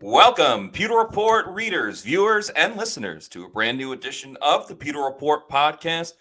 Welcome, Pewter Report readers, viewers, and listeners to a brand new edition of the Pewter Report podcast,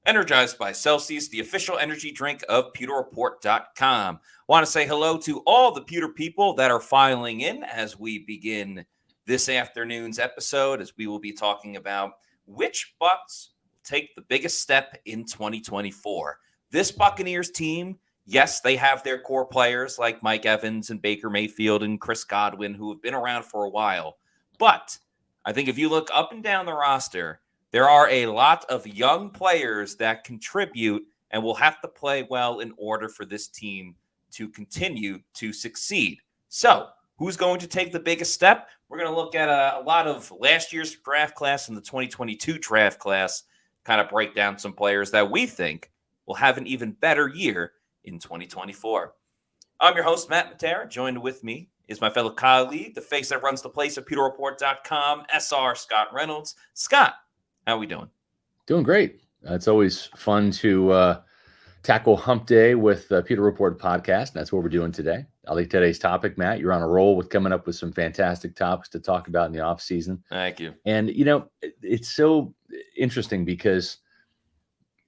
energized by Celsius, the official energy drink of PewterReport.com. Want to say hello to all the Pewter people that are filing in as we begin this afternoon's episode, as we will be talking about which Bucs take the biggest step in 2024. This Buccaneers team, yes, they have their core players like Mike Evans and Baker Mayfield and Chris Godwin, who have been around for a while. But I think if you look up and down the roster, there are a lot of young players that contribute and will have to play well in order for this team to continue to succeed. So, who's going to take the biggest step? We're going to look at a lot of last year's draft class and the 2022 draft class, kind of break down some players that we think will have an even better year in 2024. I'm your host, Matt Matera. Joined with me is my fellow colleague, the face that runs the place at PewterReport.com, SR Scott Reynolds. Scott, how are we doing? Doing great. It's always fun to tackle Hump Day with the Pewter Report podcast. That's what we're doing today. I like today's topic, Matt. You're on a roll with coming up with some fantastic topics to talk about in the off season. Thank you. And, it's so interesting because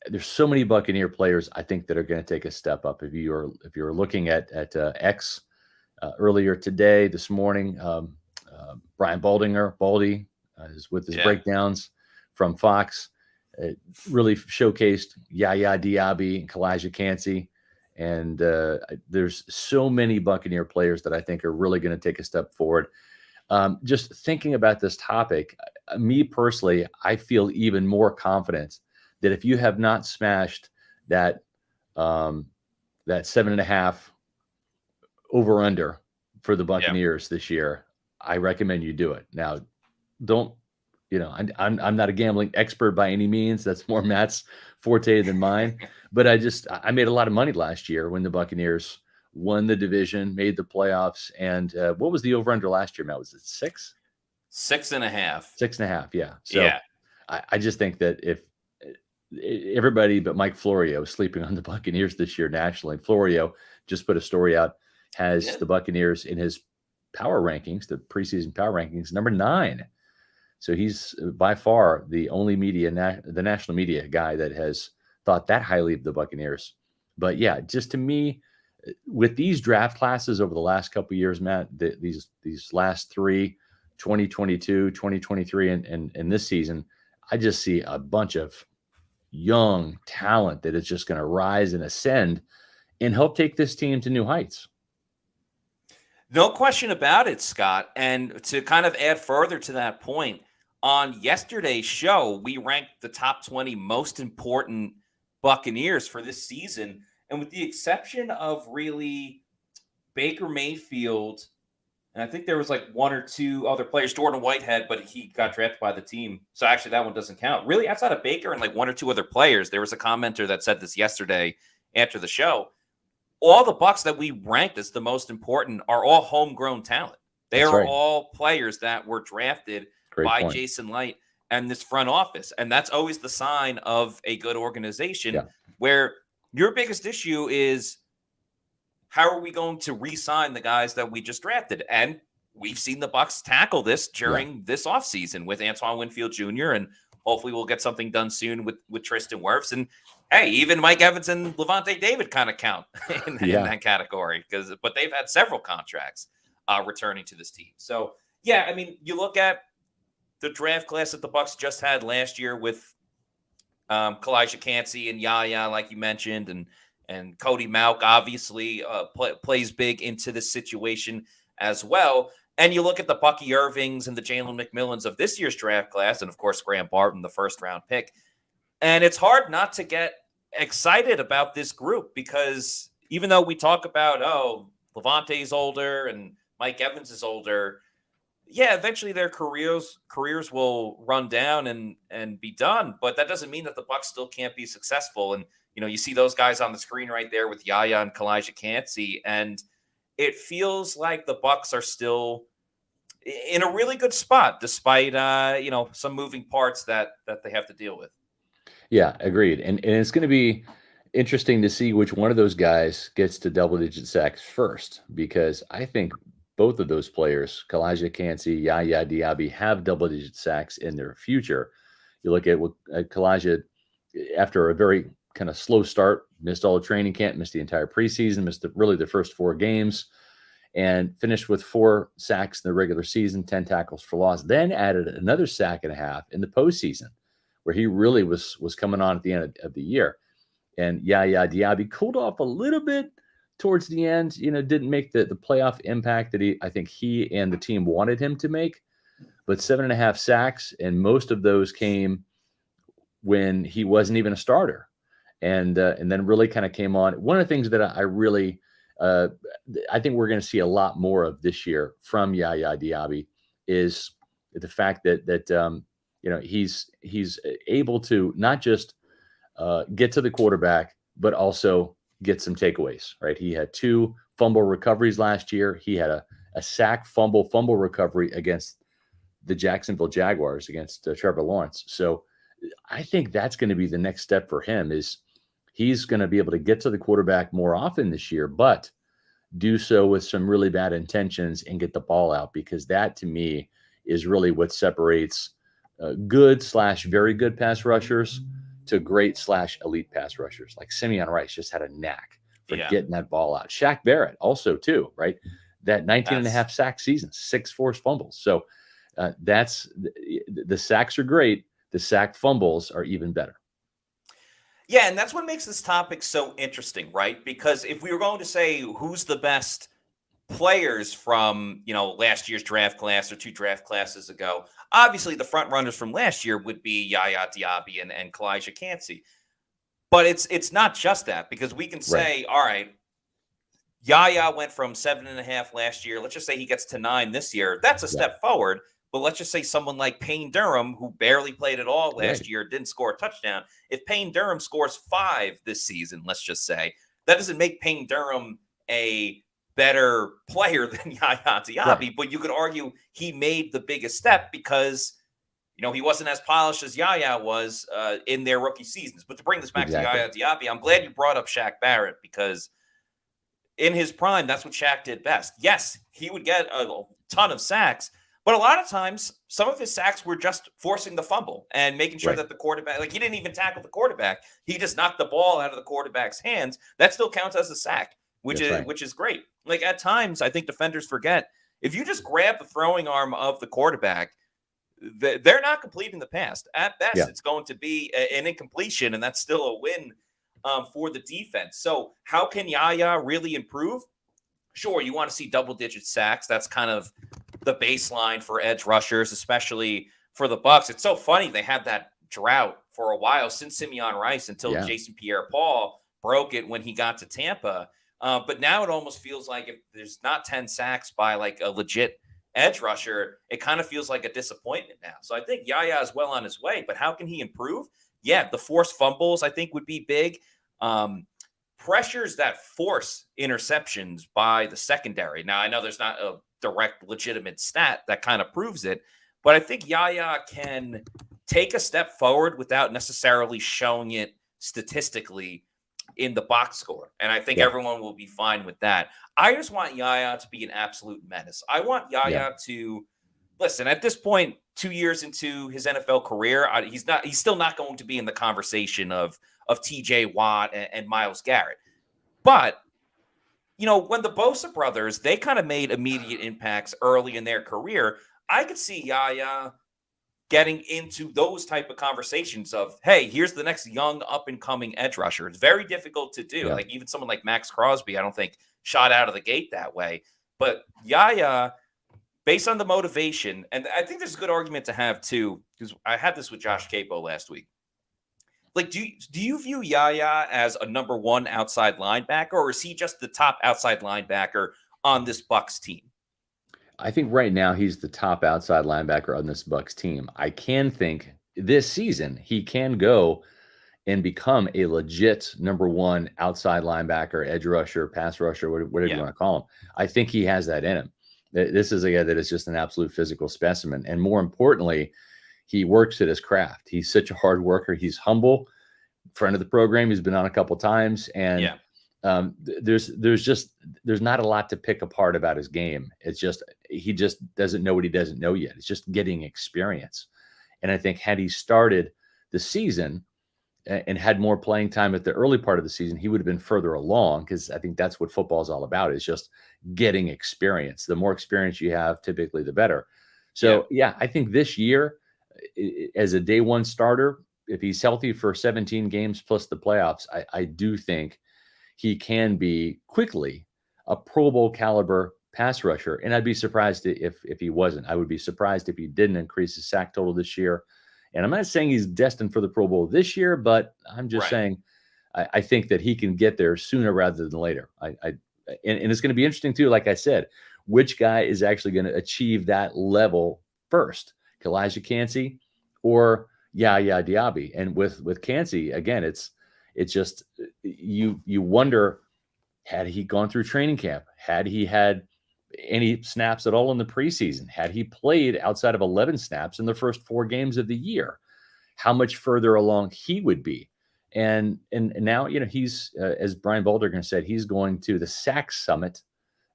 there's so many Buccaneer players I think that are going to take a step up. If you're looking at X earlier today, this morning, Brian Baldy is with his breakdowns from Fox. It really showcased Yaya Diabi and Keke Coutee. And there's so many Buccaneer players that I think are really going to take a step forward. Just thinking about this topic, me personally, I feel even more confident that if you have not smashed that 7.5 over under for the Buccaneers this year, I recommend you do it. Now, I'm not a gambling expert by any means. That's more Matt's forte than mine. But I made a lot of money last year when the Buccaneers won the division, made the playoffs. And what was the over under last year, Matt? Was it 6? 6.5. 6.5, yeah. So I just think that if everybody but Mike Florio is sleeping on the Buccaneers this year nationally. Florio just put a story out, has the Buccaneers in his power rankings, the preseason power rankings, number 9. So he's by far the only the national media guy that has thought that highly of the Buccaneers. But yeah, just to me, with these draft classes over the last couple of years, Matt, these last 3, 2022, 2023, and this season, I just see a bunch of young talent that is just going to rise and ascend and help take this team to new heights. No question about it, Scott. And to kind of add further to that point, on yesterday's show, we ranked the top 20 most important Buccaneers for this season. And with the exception of really Baker Mayfield, and I think there was like 1 or 2 other players, Jordan Whitehead, but he got drafted by the team. So actually that one doesn't count. Really, outside of Baker and like 1 or 2 other players, there was a commenter that said this yesterday after the show. All the Bucs that we ranked as the most important are all homegrown talent. They are all players that were drafted by Jason Light and this front office. And that's always the sign of a good organization where your biggest issue is, how are we going to re-sign the guys that we just drafted? And we've seen the Bucs tackle this during this offseason with Antoine Winfield Jr. And hopefully we'll get something done soon with Tristan Wirfs. And hey, even Mike Evans and Levante David kind of count in that category, but they've had several contracts returning to this team. So yeah, I mean, you look at the draft class that the Bucs just had last year with Keke Coutee and Yaya, like you mentioned, and Cody Mauch obviously plays big into this situation as well. And you look at the Bucky Irvings and the Jaylen McMillans of this year's draft class, and of course, Graham Barton, the first-round pick. And it's hard not to get excited about this group because even though we talk about, Levante's older and Mike Evans is older, eventually their careers will run down and be done. But that doesn't mean that the Bucs still can't be successful. And you see those guys on the screen right there with Yaya and Keke Coutee, and it feels like the Bucs are still in a really good spot, despite some moving parts that they have to deal with. Yeah, agreed. And it's going to be interesting to see which one of those guys gets to double-digit sacks first, because I think both of those players, Keke Coutee, Yaya Diabi, have double-digit sacks in their future. You look at Keke, after a very kind of slow start, missed all the training camp, missed the entire preseason, missed really the first 4 games, and finished with 4 sacks in the regular season, 10 tackles for loss, then added another sack and a half in the postseason, where he really was coming on at the end of the year. And Yaya Diabi cooled off a little bit towards the end, didn't make the playoff impact that I think he and the team wanted him to make, but 7.5 sacks, and most of those came when he wasn't even a starter. And then really kind of came on. One of the things that I really, I think we're going to see a lot more of this year from Yaya Diabi is the fact that he's able to not just get to the quarterback, but also get some takeaways, right? He had 2 fumble recoveries last year. He had a sack fumble recovery against the Jacksonville Jaguars against Trevor Lawrence. So I think that's going to be the next step for him, is he's going to be able to get to the quarterback more often this year, but do so with some really bad intentions and get the ball out, because that to me is really what separates good/very good pass rushers to great/elite pass rushers. Like Simeon Rice just had a knack for getting that ball out. Shaq Barrett also too, right? That 19.5 sack season, 6 forced fumbles. So that's the sacks are great. The sack fumbles are even better. Yeah, and that's what makes this topic so interesting, right? Because if we were going to say who's the best players from, last year's draft class or 2 draft classes ago, obviously the front runners from last year would be Yaya Diabi and Keke Coutee. But it's not just that, because we can say, all right, Yaya went from 7.5 last year. Let's just say he gets to 9 this year. That's a step forward. But let's just say someone like Payne Durham, who barely played at all last year, didn't score a touchdown. If Payne Durham scores 5 this season, let's just say, that doesn't make Payne Durham a better player than Yaya Diabi, but you could argue he made the biggest step because, he wasn't as polished as Yaya was in their rookie seasons. But to bring this back to Yaya Diabi, I'm glad you brought up Shaq Barrett, because in his prime, that's what Shaq did best. Yes, he would get a ton of sacks, but a lot of times, some of his sacks were just forcing the fumble and making sure that the quarterback, he didn't even tackle the quarterback. He just knocked the ball out of the quarterback's hands. That still counts as a sack, which is great. Like, at times, I think defenders forget, if you just grab the throwing arm of the quarterback, they're not completing the pass. At best, it's going to be an incompletion, and that's still a win for the defense. So how can Yaya really improve? Sure, you want to see double-digit sacks. That's kind of the baseline for edge rushers, especially for the Bucs. It's so funny. They had that drought for a while since Simeon Rice until Jason Pierre-Paul broke it when he got to Tampa. But now it almost feels like if there's not 10 sacks by like a legit edge rusher, it kind of feels like a disappointment now. So I think Yaya is well on his way, but how can he improve? Yeah, the forced fumbles I think would be big. Pressures that force interceptions by the secondary. Now, I know there's not a direct legitimate stat that kind of proves it, but I think Yaya can take a step forward without necessarily showing it statistically in the box score. And I think everyone will be fine with that. I just want Yaya to be an absolute menace. I want Yaya to listen, at this point, 2 years into his NFL career, he's still not going to be in the conversation of TJ Watt and Myles Garrett. But when the Bosa brothers, they kind of made immediate impacts early in their career, I could see Yaya getting into those type of conversations of, hey, here's the next young up-and-coming edge rusher. It's very difficult to do. Like, even someone like Max Crosby, I don't think shot out of the gate that way. But Yaya, based on the motivation, and I think there's a good argument to have, too, because I had this with Josh Capo last week. Like, do you view Yaya as a number 1 outside linebacker, or is he just the top outside linebacker on this Bucs team? I think right now he's the top outside linebacker on this Bucs team. I can think this season he can go and become a legit number 1 outside linebacker, edge rusher, pass rusher, whatever you want to call him. I think he has that in him. This is a guy that is just an absolute physical specimen. And more importantly, he works at his craft. He's such a hard worker. He's humble. Friend of the program. He's been on a couple times. And there's not a lot to pick apart about his game. It's just he just doesn't know what he doesn't know yet. It's just getting experience. And I think had he started the season and had more playing time at the early part of the season, he would have been further along, because I think that's what football is all about, is just getting experience. The more experience you have, typically the better. So, yeah, I think this year, as a day one starter, if he's healthy for 17 games plus the playoffs, I do think he can be quickly a Pro Bowl caliber pass rusher. And I'd be surprised if he wasn't. I would be surprised if he didn't increase his sack total this year. And I'm not saying he's destined for the Pro Bowl this year, but I'm just saying I think that he can get there sooner rather than later. And it's going to be interesting too, like I said, which guy is actually going to achieve that level first, Calijah Kancey or Yaya Diabi. And with Kancey, again, it's just you wonder, had he gone through training camp? Had he had any snaps at all in the preseason? Had he played outside of 11 snaps in the first 4 games of the year? How much further along he would be? And now, he's, as Brian Baldinger said, he's going to the Sack Summit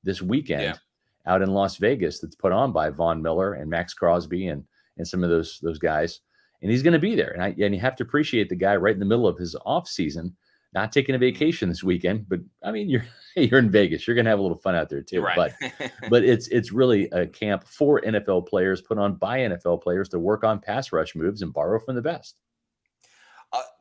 this weekend out in Las Vegas, that's put on by Von Miller and Max Crosby and some of those guys. And he's going to be there. And you have to appreciate the guy right in the middle of his off season, not taking a vacation this weekend. But I mean, you're in Vegas. You're going to have a little fun out there too. Right. But it's really a camp for NFL players, put on by NFL players, to work on pass rush moves and borrow from the best.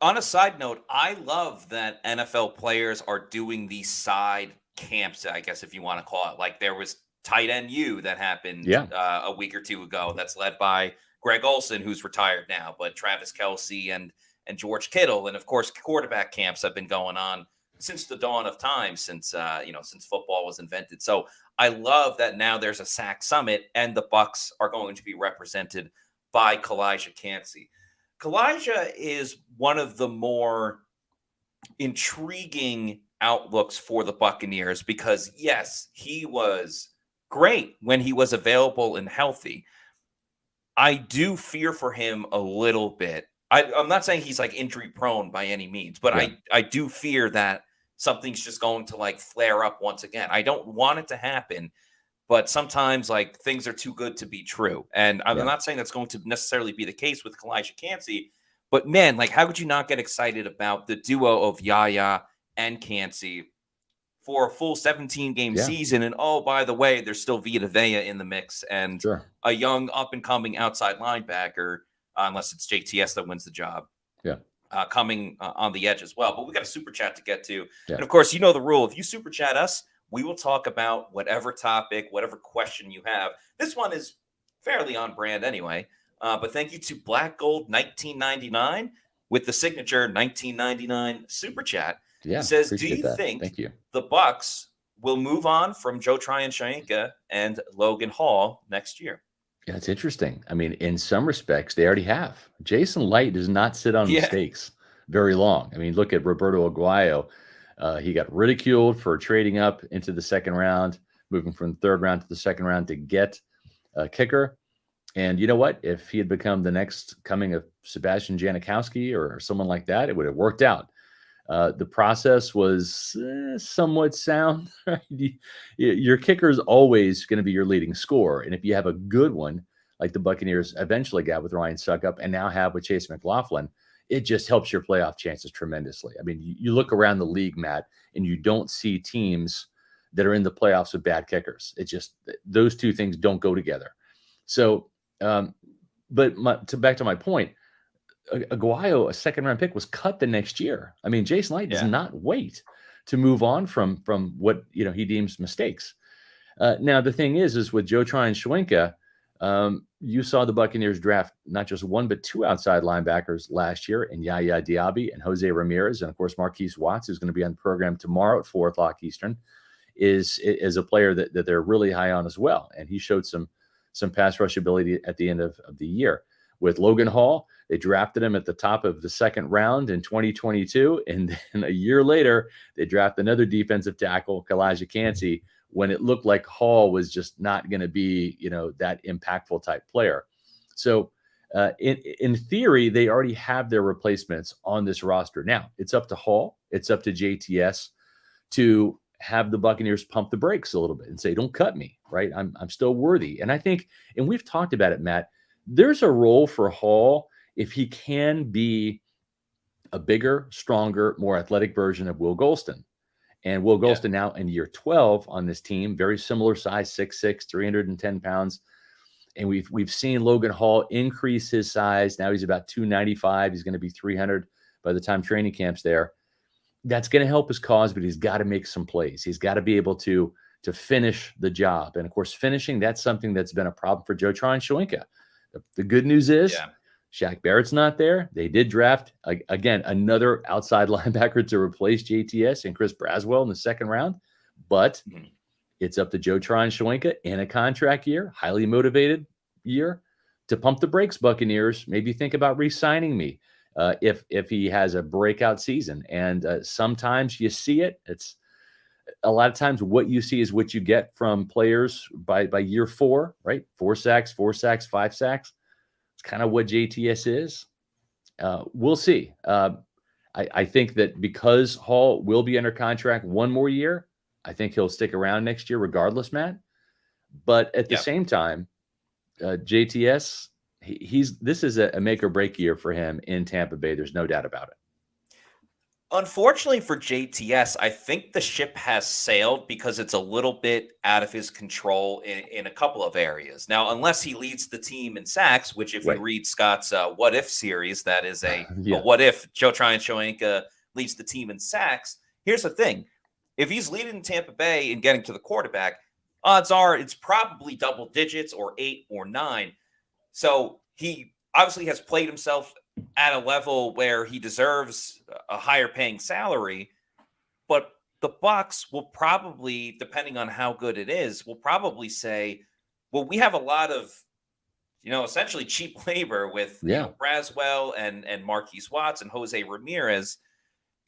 On a side note, I love that NFL players are doing these side camps, I guess, if you want to call it. Like there was Tight End U that happened a week or two ago. That's led by Greg Olsen, who's retired now, but Travis Kelce and George Kittle. And of course, quarterback camps have been going on since the dawn of time, since football was invented. So I love that now there's a Sack Summit and the Bucs are going to be represented by Calijah Kancey. Calijah is one of the more intriguing outlooks for the Buccaneers because, yes, he was great when he was available and healthy. I do fear for him a little bit. I'm not saying he's like injury prone by any means, but I do fear that something's just going to like flare up once again. I don't want it to happen, but sometimes like things are too good to be true. And I'm not saying that's going to necessarily be the case with Calijah Kancey, but man, like how could you not get excited about the duo of Yaya and Kancey for a full 17-game season? And oh, by the way, there's still Vita Vea in the mix and a young up-and-coming outside linebacker, unless it's JTS that wins the job, coming on the edge as well. But we got a super chat to get to. And of course, you know the rule. If you super chat us, we will talk about whatever topic, whatever question you have. This one is fairly on brand anyway. But thank you to Black Gold 1999 with the signature 1999 super chat. Yeah, he says, do you think the Bucs will move on from Joe Tryon-Shoyinka and Logan Hall next year? Yeah, it's interesting. I mean, in some respects, they already have. Jason Light does not sit on mistakes very long. I mean, look at Roberto Aguayo. He got ridiculed for trading up into the second round, moving from the third round to the second round to get a kicker. And you know what? If he had become the next coming of Sebastian Janikowski or someone like that, it would have worked out. The process was somewhat sound. Your kicker is always going to be your leading scorer. And if you have a good one, like the Buccaneers eventually got with Ryan Suckup and now have with Chase McLaughlin, it just helps your playoff chances tremendously. I mean, you look around the league, Matt, and you don't see teams that are in the playoffs with bad kickers. It just, those two things don't go together. So, back to my point, Aguayo, a second-round pick, was cut the next year. I mean, Jason Light does not wait to move on from what he deems mistakes. Now, the thing is with Joe Tryon-Shoyinka, you saw the Buccaneers draft not just one but two outside linebackers last year, in Yaya Diabi and Jose Ramirez, and of course Marquise Watts, who's going to be on the program tomorrow at 4:00 Eastern, is a player that they're really high on as well, and he showed some pass rush ability at the end of the year. With Logan Hall, they drafted him at the top of the second round in 2022. And then a year later, they draft another defensive tackle, Calijah Kancey, when it looked like Hall was just not going to be, that impactful type player. So in theory, they already have their replacements on this roster. Now, it's up to Hall. It's up to JTS to have the Buccaneers pump the brakes a little bit and say, don't cut me, right? I'm still worthy. And I think, and we've talked about it, Matt, there's a role for Hall if he can be a bigger, stronger, more athletic version of Will Golston. And Will Golston now in year 12 on this team, very similar size, 6'6", 310 pounds. And we've seen Logan Hall increase his size. Now he's about 295. He's going to be 300 by the time training camp's there. That's going to help his cause, but he's got to make some plays. He's got to be able to finish the job. And of course, finishing, that's something that's been a problem for Joe Tryon-Shoyinka. The good news is Shaq Barrett's not there. They did draft, again, another outside linebacker to replace JTS and Chris Braswell in the second round. But it's up to Joe Tryon-Shoyinka in a contract year, highly motivated year, to pump the brakes, Buccaneers. Maybe think about re-signing me if he has a breakout season. And sometimes you see it. It's a lot of times what you see is what you get from players by year 4, right? 4 sacks, 5 sacks. It's kind of what JTS is. We'll see. I think that because Hall will be under contract one more year, I think he'll stick around next year regardless, Matt. But at the same time, JTS, this is a make or break year for him in Tampa Bay. There's no doubt about it. Unfortunately for JTS, I think the ship has sailed because it's a little bit out of his control in a couple of areas. Now, unless he leads the team in sacks, which if you read Scott's What If series, that is a what if Joe Tryon-Shoyinka leads the team in sacks. Here's the thing. If he's leading Tampa Bay and getting to the quarterback, odds are it's probably double digits or 8 or 9. So he obviously has played himself at a level where he deserves a higher paying salary, but the Bucs will probably, depending on how good it is, will probably say, well, we have a lot of, essentially cheap labor with Braswell and Marquise Watts and Jose Ramirez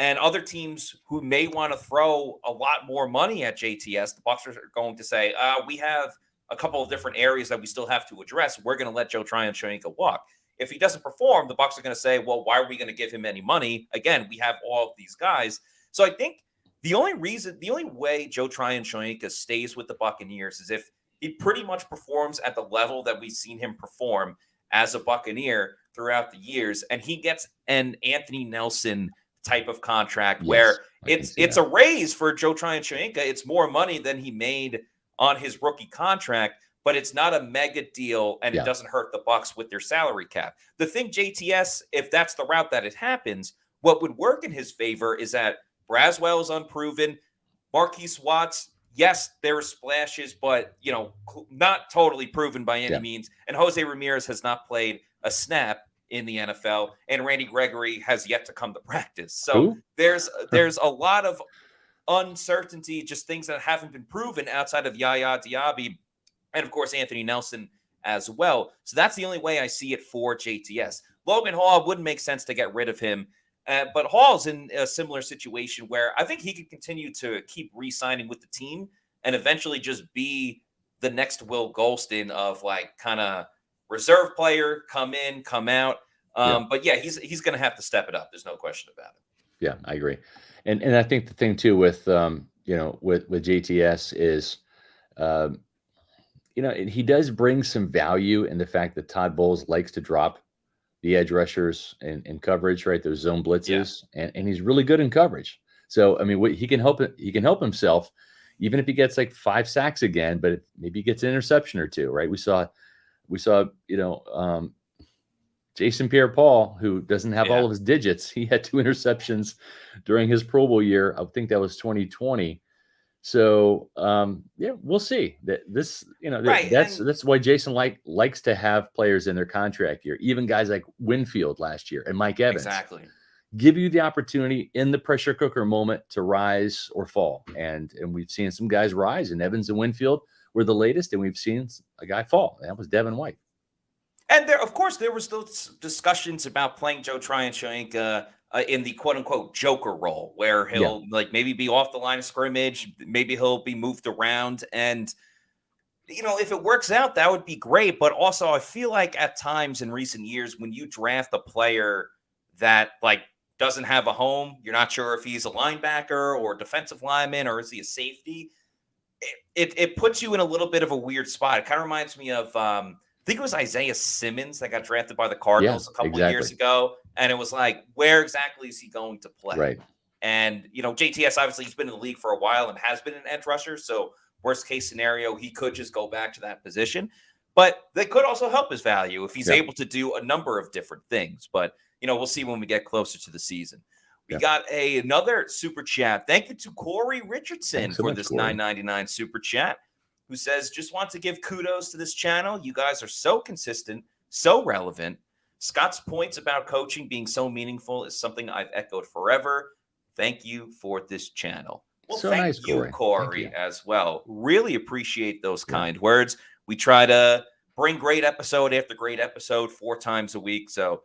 and other teams who may want to throw a lot more money at JTS. The Bucs are going to say, we have a couple of different areas that we still have to address. We're going to let Joe Tryon-Shoyinka walk. If he doesn't perform, the Bucs are going to say, well, why are we going to give him any money? Again, we have all of these guys. So I think the only way Joe Tryon-Shoyinka stays with the Buccaneers is if he pretty much performs at the level that we've seen him perform as a Buccaneer throughout the years. And he gets an Anthony Nelson type of contract where it's a raise for Joe Tryon-Shoyinka. It's more money than he made on his rookie contract, but it's not a mega deal, and it doesn't hurt the Bucs with their salary cap. The thing, JTS, if that's the route that it happens, what would work in his favor is that Braswell is unproven. Marquise Watts, yes, there are splashes, but not totally proven by any means. And Jose Ramirez has not played a snap in the NFL, and Randy Gregory has yet to come to practice. So there's a lot of uncertainty, just things that haven't been proven outside of Yaya Diabi. And, of course, Anthony Nelson as well. So that's the only way I see it for JTS. Logan Hall wouldn't make sense to get rid of him. But Hall's in a similar situation where I think he could continue to keep re-signing with the team and eventually just be the next Will Golston of kind of reserve player, come in, come out. But, he's going to have to step it up. There's no question about it. Yeah, I agree. And I think the thing, too, with JTS is he does bring some value in the fact that Todd Bowles likes to drop the edge rushers in coverage, right? Those zone blitzes, and he's really good in coverage. So, I mean, he can help himself, even if he gets 5 sacks again, but maybe he gets an interception or 2, right? We saw, Jason Pierre-Paul, who doesn't have all of his digits, he had 2 interceptions during his Pro Bowl year. I think that was 2020. So we'll see. That's why Jason likes to have players in their contract year, even guys like Winfield last year and Mike Evans. Exactly. Give you the opportunity in the pressure cooker moment to rise or fall. And we've seen some guys rise, and Evans and Winfield were the latest, and we've seen a guy fall. That was Devin White. And there was those discussions about playing Joe Tryon-Shoyinka in the quote-unquote joker role, where he'll maybe be off the line of scrimmage, maybe he'll be moved around. And, if it works out, that would be great. But also I feel like at times in recent years, when you draft a player that doesn't have a home. You're not sure if he's a linebacker or defensive lineman or is he a safety. It puts you in a little bit of a weird spot. It kind of reminds me of I think it was Isaiah Simmons that got drafted by the Cardinals a couple of years ago, and it was like, where exactly is he going to play? Right. And JTS obviously he's been in the league for a while and has been an edge rusher, so worst case scenario he could just go back to that position. But they could also help his value if he's able to do a number of different things. But we'll see when we get closer to the season. We got another super chat. Thank you to Corey Richardson for this $9.99 super chat, who says, just want to give kudos to this channel. You guys are so consistent, so relevant. Scott's points about coaching being so meaningful is something I've echoed forever. Thank you for this channel. Well, so thank nice, you, Corey, as well. Really appreciate those kind words. We try to bring great episode after great episode 4 times a week. So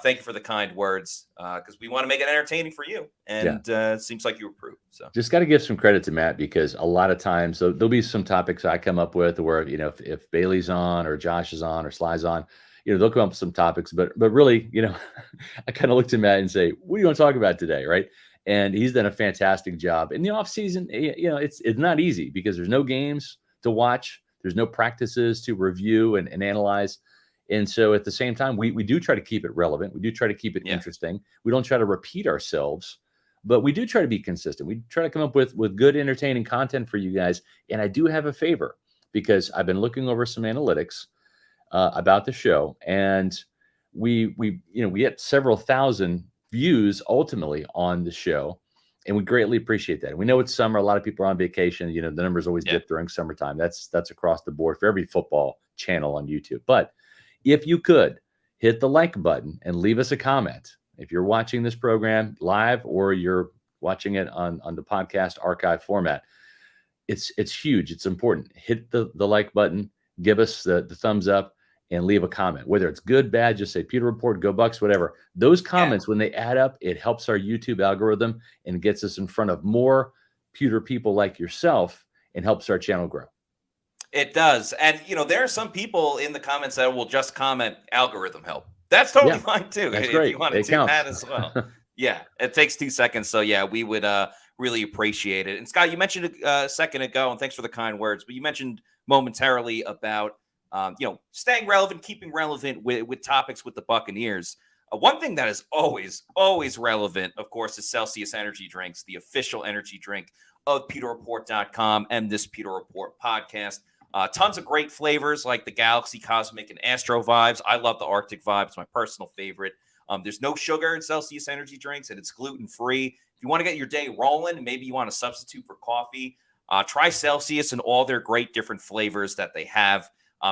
thank you for the kind words, because we want to make it entertaining for you. And it seems like you approve. So just got to give some credit to Matt, because a lot of times there'll be some topics I come up with where, if Bailey's on or Josh is on or Sly's on, they'll come up with some topics. But really, I kind of looked at Matt and say, what do you want to talk about today? Right. And he's done a fantastic job. In the off season, it's not easy because there's no games to watch. There's no practices to review and analyze. And so at the same time, we do try to keep it relevant. We do try to keep it interesting. We don't try to repeat ourselves, but we do try to be consistent. We try to come up with good, entertaining content for you guys. And I do have a favor, because I've been looking over some analytics about the show, and we get several thousand views ultimately on the show, and we greatly appreciate that. And we know it's summer. A lot of people are on vacation. The numbers always dip during summertime. That's across the board for every football channel on YouTube. But if you could hit the like button and leave us a comment, if you're watching this program live or you're watching it on the podcast archive format, it's huge. It's important. Hit the like button, give us the thumbs up, and leave a comment. Whether it's good, bad, just say Pewter Report, go Bucs, whatever. Those comments, when they add up, it helps our YouTube algorithm and gets us in front of more Pewter people like yourself and helps our channel grow. It does. And, there are some people in the comments that will just comment algorithm help. That's totally fine too. That's if great. You want to do that as well. It takes 2 seconds. So we would really appreciate it. And Scott, you mentioned it a second ago, and thanks for the kind words, but you mentioned momentarily about staying relevant, keeping relevant with topics with the Buccaneers. One thing that is always relevant, of course, is Celsius Energy Drinks, the official energy drink of PewterReport.com and this Pewter Report podcast. Tons of great flavors like the Galaxy, Cosmic, and Astro vibes. I love the Arctic vibe. It's my personal favorite. There's no sugar in Celsius Energy Drinks, and it's gluten-free. If you want to get your day rolling, and maybe you want to substitute for coffee, try Celsius and all their great different flavors that they have.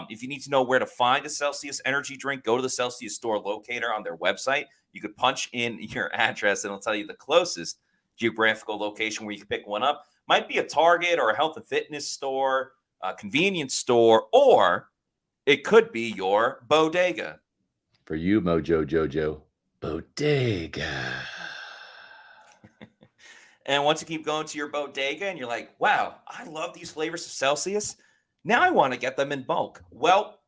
If you need to know where to find a Celsius energy drink, go to the Celsius store locator on their website. You could punch in your address, and it'll tell you the closest geographical location where you can pick one up. Might be a Target or a health and fitness store, a convenience store, or it could be your bodega. For you, Mojo Jojo, bodega. And once you keep going to your bodega and you're like, wow, I love these flavors of Celsius. Now I want to get them in bulk. Well,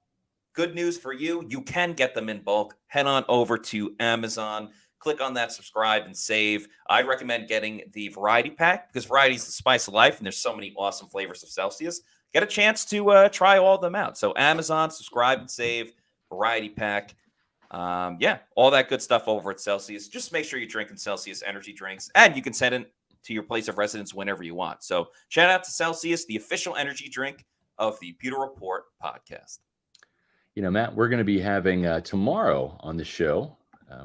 good news for you. You can get them in bulk. Head on over to Amazon. Click on that subscribe and save. I'd recommend getting the variety pack because variety is the spice of life, and there's so many awesome flavors of Celsius. Get a chance to try all of them out. So Amazon, subscribe and save, variety pack. All that good stuff over at Celsius. Just make sure you're drinking Celsius energy drinks, and you can send it to your place of residence whenever you want. So shout out to Celsius, the official energy drink of the Pewter Report podcast. Matt, we're going to be having tomorrow on the show.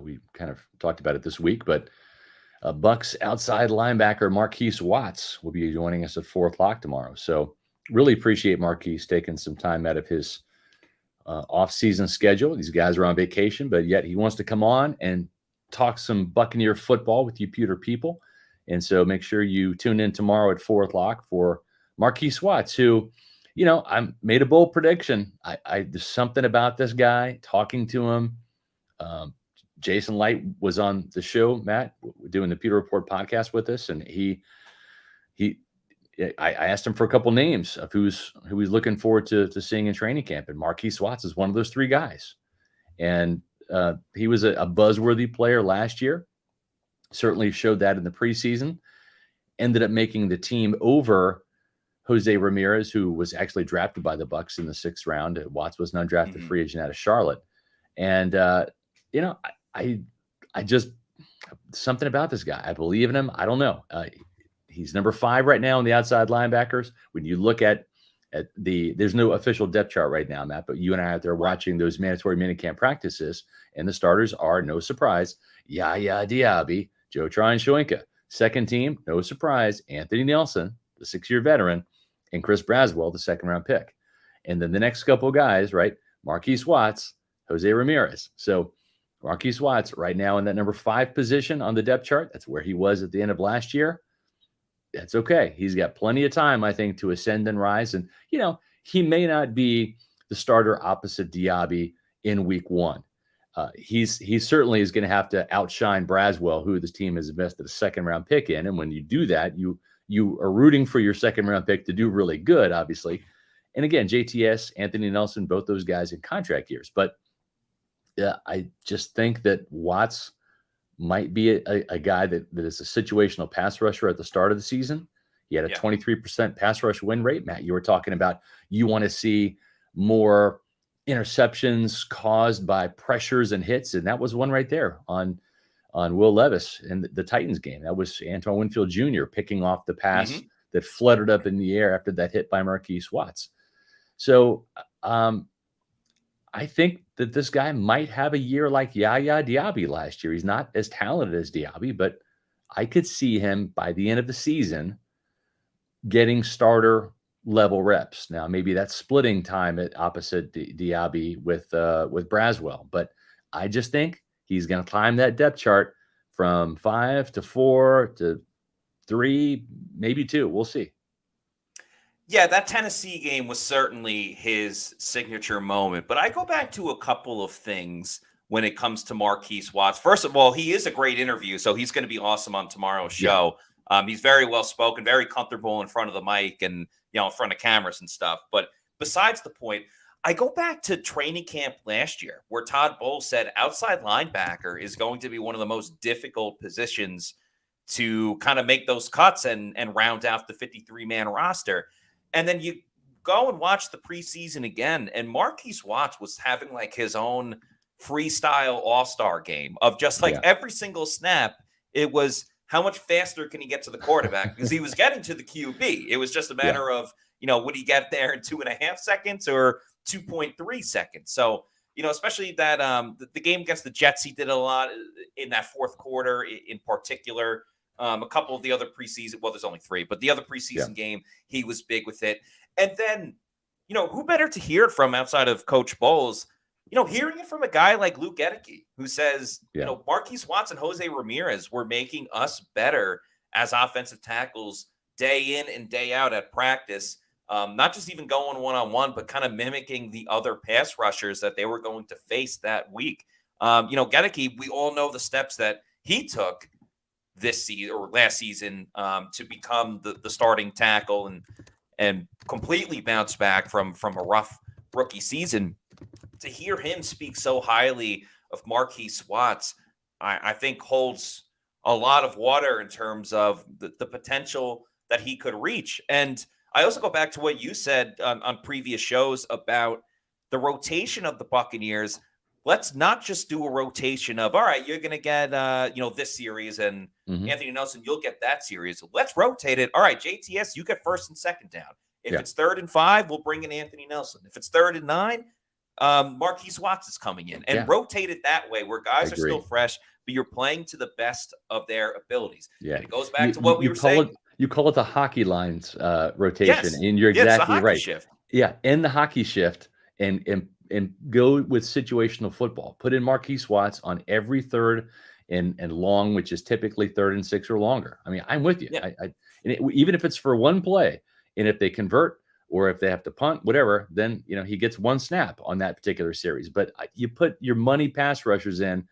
We kind of talked about it this week, but Bucs outside linebacker Marquise Watts will be joining us at 4:00 tomorrow. So really appreciate Marquise taking some time out of his off-season schedule. These guys are on vacation, but yet he wants to come on and talk some Buccaneer football with you Pewter people. And so make sure you tune in tomorrow at 4:00 for Marquise Watts, who, I made a bold prediction. There's something about this guy, talking to him. Jason Light was on the show, Matt, doing the Pewter Report podcast with us. And I asked him for a couple names of who he's looking forward to seeing in training camp. And Marquise Watts is one of those 3 guys. And he was a buzzworthy player last year. certainly showed that in the preseason, ended up making the team over Jose Ramirez, who was actually drafted by the Bucs in the 6th round. Watts was an undrafted free agent out of Charlotte. And, I just, something about this guy. I believe in him. I don't know. He's number 5 right now on the outside linebackers. When you look at there's no official depth chart right now, Matt, but you and I are out there watching those mandatory minicamp practices, and the starters are, no surprise, Yaya Diaby, Joe Tryon-Shoyinka. Second team, no surprise, Anthony Nelson, the 6-year veteran, and Chris Braswell, the 2nd-round pick. And then the next couple of guys, right, Marquise Watts, Jose Ramirez. So Marquise Watts right now in that number 5 position on the depth chart. That's where he was at the end of last year. That's okay. He's got plenty of time, I think, to ascend and rise. And, he may not be the starter opposite Diaby in week 1. He certainly is going to have to outshine Braswell, who this team has invested a 2nd-round pick in. And when you do that, you are rooting for your 2nd-round pick to do really good, obviously. And again, JTS, Anthony Nelson, both those guys in contract years. But I just think that Watts might be a guy that is a situational pass rusher at the start of the season. He had a 23% pass rush win rate. Matt, you were talking about you want to see more interceptions caused by pressures and hits, and that was one right there on Will Levis in the Titans game. That was Antoine Winfield Jr. picking off the pass that fluttered up in the air after that hit by Marquise Watts. So I think that this guy might have a year like Yaya Diaby last year. He's not as talented as Diaby, but I could see him by the end of the season getting starter level reps. Now, maybe that's splitting time at opposite Diaby with Braswell, but I just think he's going to climb that depth chart from 5 to 4 to 3, maybe 2. We'll see. Yeah, that Tennessee game was certainly his signature moment. But I go back to a couple of things when it comes to Marquise Watts. First of all, he is a great interview, so he's going to be awesome on tomorrow's show. He's very well spoken, very comfortable in front of the mic and in front of cameras and stuff. But besides the point, I go back to training camp last year where Todd Bowles said outside linebacker is going to be one of the most difficult positions to kind of make those cuts and round out the 53-man roster. And then you go and watch the preseason again, and Marquise Watts was having like his own freestyle all-star game of just like every single snap. It was how much faster can he get to the quarterback? Because he was getting to the QB. It was just a matter of, would he get there in 2.5 seconds or 2.3 seconds? So, especially that the game against the Jets, he did a lot in that 4th quarter in particular. A couple of the other preseason, well, there's only 3, but the other preseason game, he was big with it. And then, who better to hear it from outside of Coach Bowles? Hearing it from a guy like Luke Gedeke, who says, Marquise Watts and Jose Ramirez were making us better as offensive tackles day in and day out at practice. Not just even going one-on-one, but kind of mimicking the other pass rushers that they were going to face that week. Gedeke, we all know the steps that he took this season or last season to become the starting tackle and completely bounce back from a rough rookie season. To hear him speak so highly of Marquise Watts, I think holds a lot of water in terms of the potential that he could reach. And I also go back to what you said on previous shows about the rotation of the Buccaneers. Let's not just do a rotation of, all right, you're going to get, this series and Anthony Nelson, you'll get that series. Let's rotate it. All right, JTS, you get 1st and 2nd down. If it's 3rd and 5, we'll bring in Anthony Nelson. If it's 3rd and 9, Marquise Watts is coming in and rotate it that way where guys are still fresh, but you're playing to the best of their abilities. Yeah. And it goes back to what we were saying. You call it the hockey lines rotation, and you're exactly right. Shift. Yeah, end the hockey shift and go with situational football. Put in Marquise Watts on every 3rd and long, which is typically 3rd and 6 or longer. I mean, I'm with you. Yeah. Even if it's for one play, and if they convert or if they have to punt, whatever, then he gets 1 snap on that particular series. But you put your money pass rushers in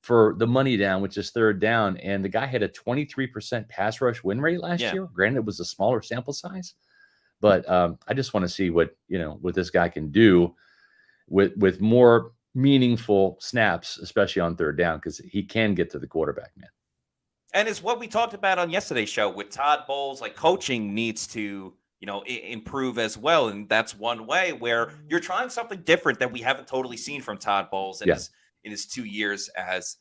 for the money down, which is 3rd down, and the guy had a 23% pass rush win rate last year. Granted, it was a smaller sample size, but I just want to see what this guy can do with more meaningful snaps, especially on 3rd down, because he can get to the quarterback, man. And it's what we talked about on yesterday's show with Todd Bowles. Like, coaching needs to, improve as well. And that's one way where you're trying something different that we haven't totally seen from Todd Bowles in his 2 years as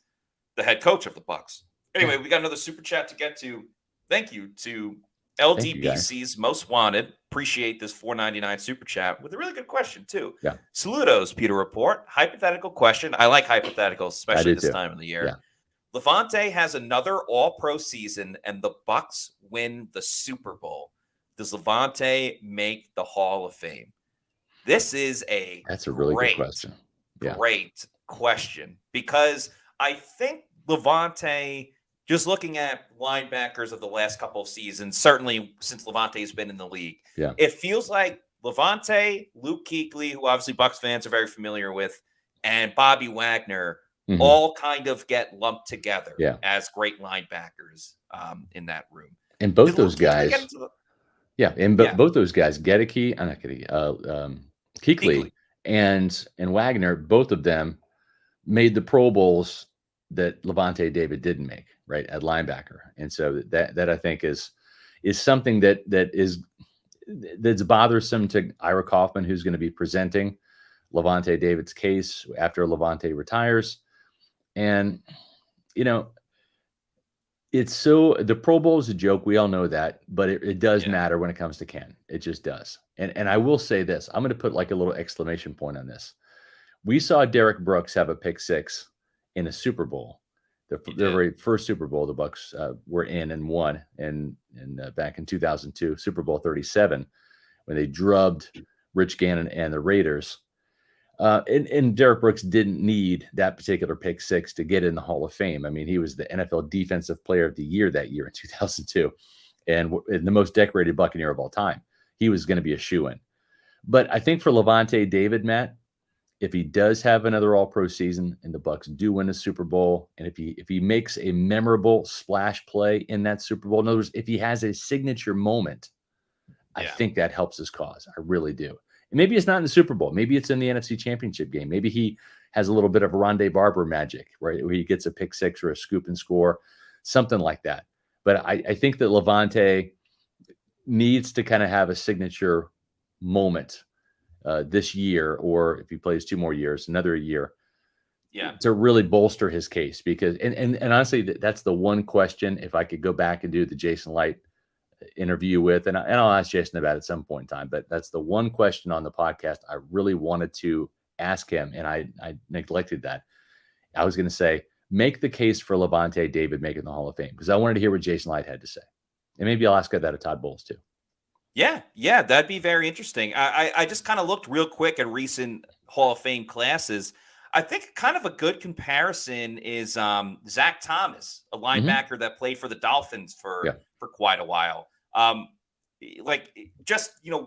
the head coach of the Bucs. Anyway, we got another super chat to get to. Thank you to LDBC's Most Wanted. Appreciate this $4.99 super chat with a really good question too. Yeah. Saludos, Pewter Report. Hypothetical question. I like hypotheticals, especially this time of the year. Yeah. Levante has another All-Pro season, and the Bucs win the Super Bowl. Does Levante make the Hall of Fame? That's a really good question. Yeah. Great question, because I think Levante, just looking at linebackers of the last couple of seasons, certainly since Levante has been in the league, it feels like Levante, Luke Kuechly, who obviously Bucs fans are very familiar with, and Bobby Wagner all kind of get lumped together as great linebackers in that room. And both those guys, both those guys, Kuechly and Wagner, both of them made the Pro Bowls that Levante David didn't make, right, at linebacker. And so that I think is something that's bothersome to Ira Kaufman, who's going to be presenting Levante David's case after Levante retires. And, it's the Pro Bowl is a joke. We all know that, but it does matter when it comes to Ken. It just does. And I will say this, I'm going to put like a little exclamation point on this. We saw Derek Brooks have a pick six in a Super Bowl, the very first Super Bowl the Bucs were in and won, and back in 2002, Super Bowl 37, when they drubbed Rich Gannon and the Raiders. And Derek Brooks didn't need that particular pick six to get in the Hall of Fame. I mean, he was the NFL Defensive Player of the Year that year in 2002, and the most decorated Buccaneer of all time. He was going to be a shoo-in. But I think for Levante David, Matt, if he does have another All-Pro season and the Bucs do win a Super Bowl, and if he makes a memorable splash play in that Super Bowl, in other words, if he has a signature moment, I think that helps his cause. I really do. And maybe it's not in the Super Bowl. Maybe it's in the NFC Championship game. Maybe he has a little bit of Rondé Barber magic, right, where he gets a pick six or a scoop and score, something like that. But I think that Levante needs to kind of have a signature moment this year, or if he plays 2 more years, another year, to really bolster his case. Because and honestly, that's the one question. If I could go back and do the Jason Light interview with, and I'll ask Jason about it at some point in time, but that's the one question on the podcast I really wanted to ask him, and I neglected that. I was going to say, make the case for Levante David making the Hall of Fame, because I wanted to hear what Jason Light had to say, and maybe I'll ask that of Todd Bowles too. Yeah, that'd be very interesting. I just kind of looked real quick at recent Hall of Fame classes. I think kind of a good comparison is Zach Thomas, a linebacker that played for the Dolphins for quite a while.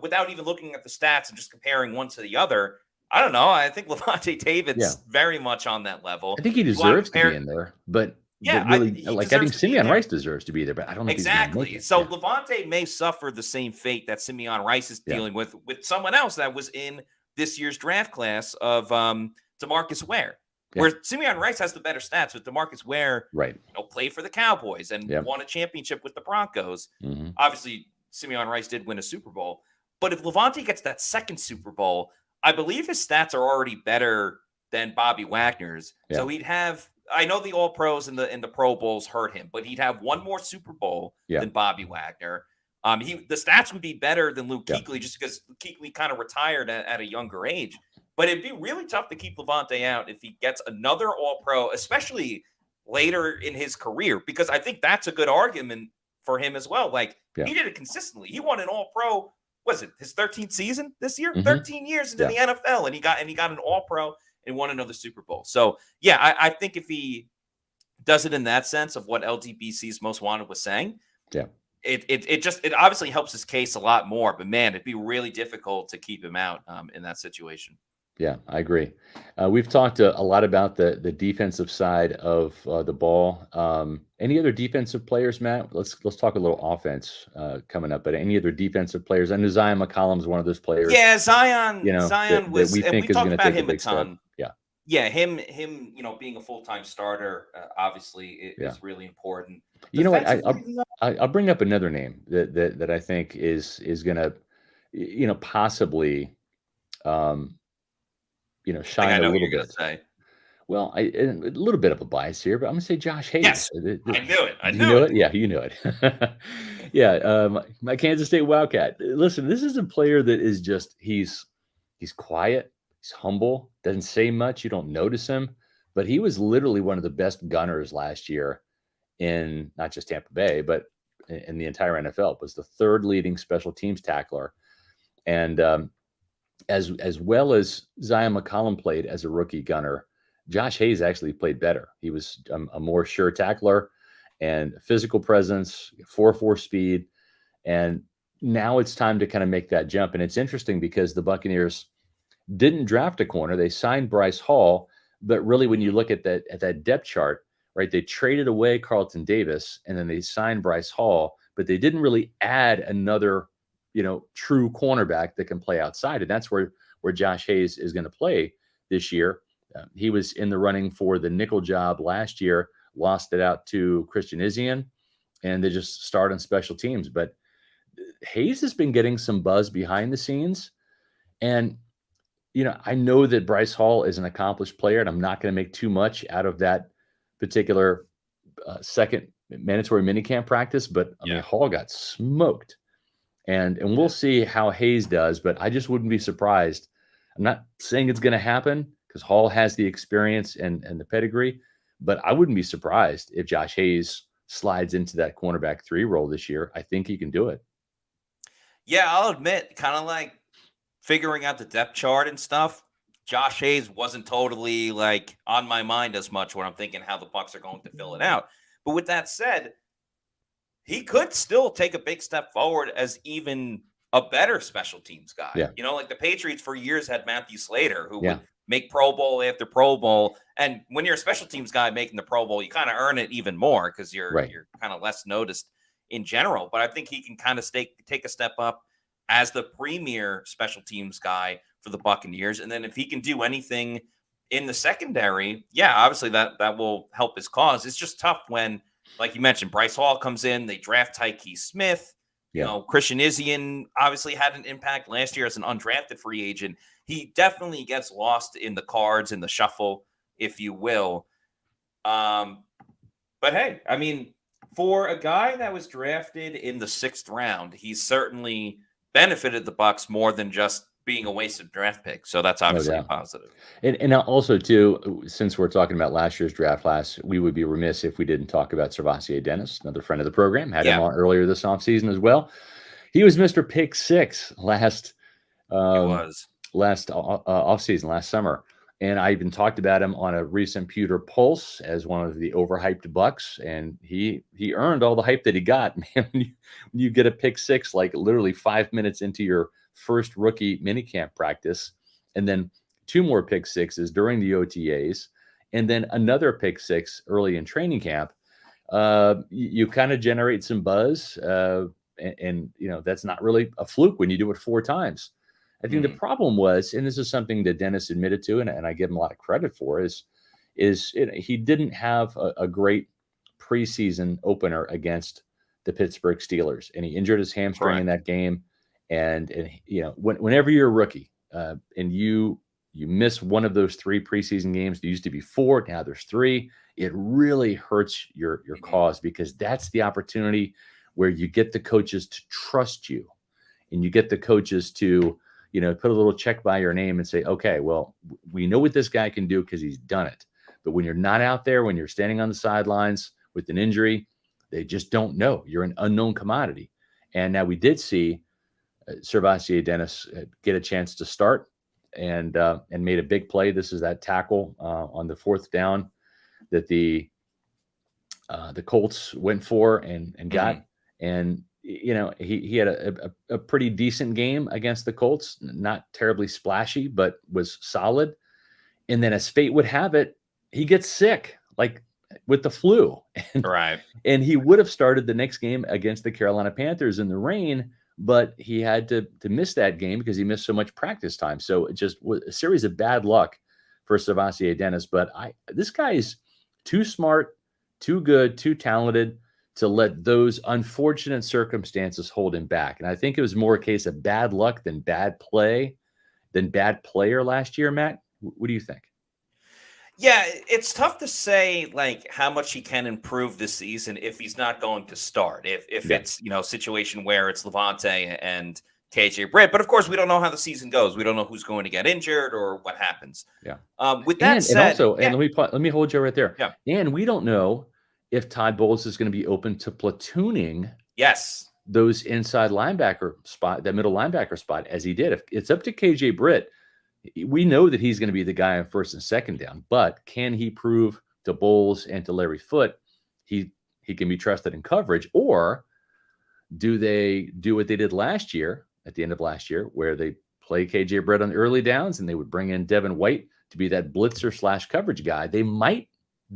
Without even looking at the stats and just comparing one to the other, I don't know. I think Levante David's very much on that level. I think he deserves to be in there, but really, I think Simeon Rice deserves to be there, but I don't know exactly. If he's so Levante may suffer the same fate that Simeon Rice is dealing with someone else that was in this year's draft class of DeMarcus Ware, where Simeon Rice has the better stats, but DeMarcus Ware played for the Cowboys and won a championship with the Broncos. Obviously, Simeon Rice did win a Super Bowl, but if Levante gets that second Super Bowl, I believe his stats are already better than Bobby Wagner's. So he'd have, I know the All-Pros and the Pro Bowls hurt him, but he'd have one more Super Bowl than Bobby Wagner. The stats would be better than Luke Kuechly, just because Kuechly kind of retired at a younger age. But it'd be really tough to keep Levante out if he gets another All-Pro, especially later in his career, because I think that's a good argument for him as well. Like, he did it consistently. He won an All-Pro, was it his 13th season this year? 13 years into the NFL, and he got an All-Pro and won another Super Bowl. So, I think if he does it in that sense of what LDBC's Most Wanted was saying, it obviously helps his case a lot more. But, man, it'd be really difficult to keep him out in that situation. Yeah, I agree. We've talked a lot about the defensive side of the ball. Any other defensive players, Matt? Let's talk a little offense coming up. But any other defensive players? I know Zion McCollum's one of those players. Yeah, Zion. Zion was. That we think is going to take a big ton. step. Yeah. Yeah, him, being a full-time starter, obviously is really important. You know what? Defensively, I'll bring up another name that I think is gonna, possibly, um, I think I shine a know what little you're gonna bit. say. Well, and a little bit of a bias here, but I'm gonna say Josh Hayes. Yes, I knew it. I You knew know it. it? Yeah, you know it. Yeah, my Kansas State Wildcat. Listen, this is a player that is just he's quiet, he's humble, doesn't say much, you don't notice him, but he was literally one of the best gunners last year in not just Tampa Bay, but in the entire NFL. Was the third leading special teams tackler, and as well as Zion McCollum played as a rookie gunner, Josh Hayes actually played better. He was a more sure tackler and physical presence, 4.4 speed. And now it's time to kind of make that jump. And it's interesting because the Buccaneers didn't draft a corner. They signed Bryce Hall. But really, when you look at that depth chart, right, they traded away Carlton Davis and then they signed Bryce Hall, but they didn't really add another true cornerback that can play outside. And that's where Josh Hayes is going to play this year. He was in the running for the nickel job last year, lost it out to Christian Izien, and they just start on special teams. But Hayes has been getting some buzz behind the scenes. And, I know that Bryce Hall is an accomplished player, and I'm not going to make too much out of that particular second mandatory minicamp practice, but I mean, Hall got smoked. And we'll see how Hayes does, but I just wouldn't be surprised. I'm not saying it's going to happen because Hall has the experience and the pedigree, but I wouldn't be surprised if Josh Hayes slides into that cornerback 3 role this year. I think he can do it. Yeah, I'll admit, kind of like figuring out the depth chart and stuff, Josh Hayes wasn't totally like on my mind as much when I'm thinking how the Bucs are going to fill it out. But with that said, he could still take a big step forward as even a better special teams guy. Yeah. Like the Patriots for years had Matthew Slater, who would make Pro Bowl after Pro Bowl. And when you're a special teams guy making the Pro Bowl, you kind of earn it even more because you're kind of less noticed in general. But I think he can kind of take a step up as the premier special teams guy for the Buccaneers. And then if he can do anything in the secondary, obviously that will help his cause. It's just tough when, like you mentioned, Bryce Hall comes in, they draft Tyke Smith. Christian Izien obviously had an impact last year as an undrafted free agent. He definitely gets lost in the cards, in the shuffle, if you will. But hey, I mean, for a guy that was drafted in the 6th round, he's certainly benefited the Bucs more than just being a wasted draft pick. So that's obviously a positive. And also, too, since we're talking about last year's draft class, we would be remiss if we didn't talk about Cervasier Dennis, another friend of the program. Had him on earlier this offseason as well. He was Mr. Pick 6 last offseason, last summer. And I even talked about him on a recent Pewter Pulse as one of the overhyped Bucs, and he earned all the hype that he got. Man, when you get a pick 6, like literally 5 minutes into your first rookie minicamp practice, and then 2 more pick 6s during the OTAs, and then another pick 6 early in training camp, you kind of generate some buzz, and that's not really a fluke when you do it 4 times. I think the problem was, and this is something that Dennis admitted to, and I give him a lot of credit for, is he didn't have a great preseason opener against the Pittsburgh Steelers, and he injured his hamstring in that game. And whenever you're a rookie and you miss one of those 3 preseason games, there used to be 4, now there's 3. It really hurts your cause, because that's the opportunity where you get the coaches to trust you, and you get the coaches to put a little check by your name and say, okay, well, we know what this guy can do because he's done it. But when you're not out there, when you're standing on the sidelines with an injury, they just don't know. You're an unknown commodity. And now we did see Cervasier Dennis get a chance to start and made a big play. This is that tackle on the 4th down that the Colts went for and got. And he had a pretty decent game against the Colts, not terribly splashy, but was solid. And then, as fate would have it, he gets sick, like with the flu. And he would have started the next game against the Carolina Panthers in the rain, but he had to miss that game because he missed so much practice time. So it just was a series of bad luck for Savasier Dennis, but this guy is too smart, too good, too talented to let those unfortunate circumstances hold him back. And I think it was more a case of bad luck than bad play, than bad player last year, Matt. What do you think? Yeah, it's tough to say like how much he can improve this season if he's not going to start. If it's, a situation where it's Levante and KJ Britt, but of course we don't know how the season goes. We don't know who's going to get injured or what happens. Yeah. With that said, let me hold you right there. Yeah. And we don't know if Todd Bowles is going to be open to platooning. Yes. Those inside linebacker spot, that middle linebacker spot, as he did. If it's up to KJ Britt, we know that he's going to be the guy on first and second down, but can he prove to Bowles and to Larry Foote he can be trusted in coverage, or do they do what they did last year, at the end of last year, where they play KJ Britt on the early downs and they would bring in Devin White to be that blitzer / coverage guy? They might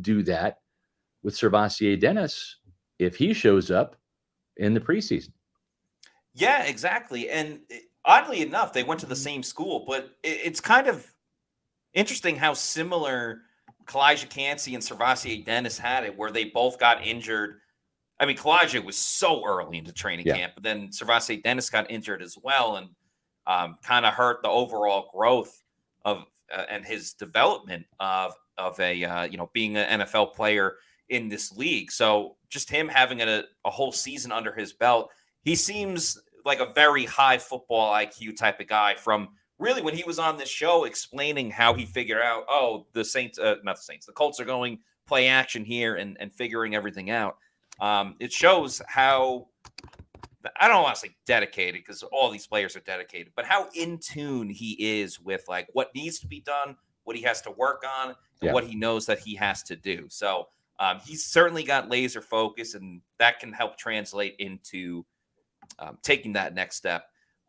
do that with Savasier Dennis if he shows up in the preseason. Yeah, exactly. And oddly enough, they went to the same school, but it's kind of interesting how similar Kalijah Cansey and Savasier Dennis had it, where they both got injured. I mean, Kalijah was so early into training camp, but then Savasier Dennis got injured as well, and kind of hurt the overall growth of and his development of a being an NFL player in this league. So just him having a whole season under his belt, he seems like a very high football IQ type of guy, from really when he was on this show explaining how he figured out, the Colts are going play action here and figuring everything out. It shows how, I don't want to say dedicated, because all these players are dedicated, but how in tune he is with like what needs to be done, what he has to work on, and what he knows that he has to do. So he's certainly got laser focus, and that can help translate into taking that next step.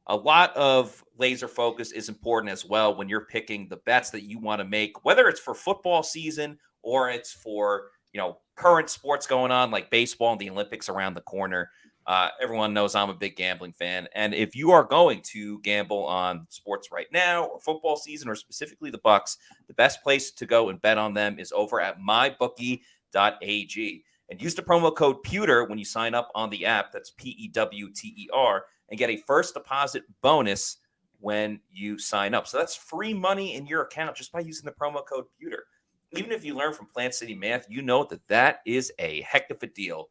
A lot of laser focus is important as well when you're picking the bets that you want to make, whether it's for football season or it's for, current sports going on like baseball and the Olympics around the corner. Everyone knows I'm a big gambling fan. And if you are going to gamble on sports right now or football season, or specifically the Bucs, the best place to go and bet on them is over at MyBookie.ag. And use the promo code Pewter when you sign up on the app. That's PEWTER, and get a first deposit bonus when you sign up. So that's free money in your account just by using the promo code Pewter. Even if you learn from Plant City Math, you know that is a heck of a deal.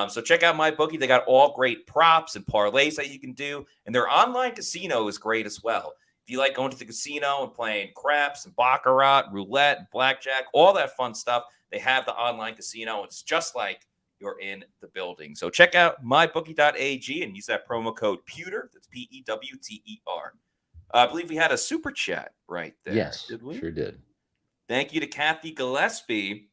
So check out MyBookie. They got all great props and parlays that you can do, and their online casino is great as well. If you like going to the casino and playing craps and baccarat, roulette, and blackjack, all that fun stuff, they have the online casino. It's just like you're in the building. So check out mybookie.ag and use that promo code Pewter. That's PEWTER. I believe we had a super chat right there. Yes, did we? Sure did. Thank you to Kathy Gillespie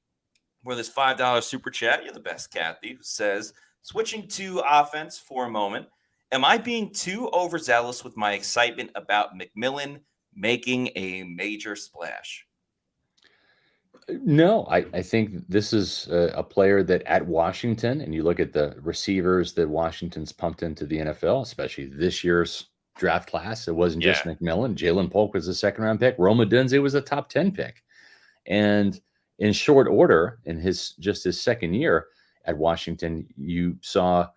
for this $5 super chat. You're the best, Kathy, who says, switching to offense for a moment, am I being too overzealous with my excitement about McMillan making a major splash? No, I think this is a player that at Washington, and you look at the receivers that Washington's pumped into the NFL, especially this year's draft class. It wasn't just McMillan. Jalen Polk was a second-round pick. Rome Odunze was a top 10 pick. And in short order, in his second year at Washington, you saw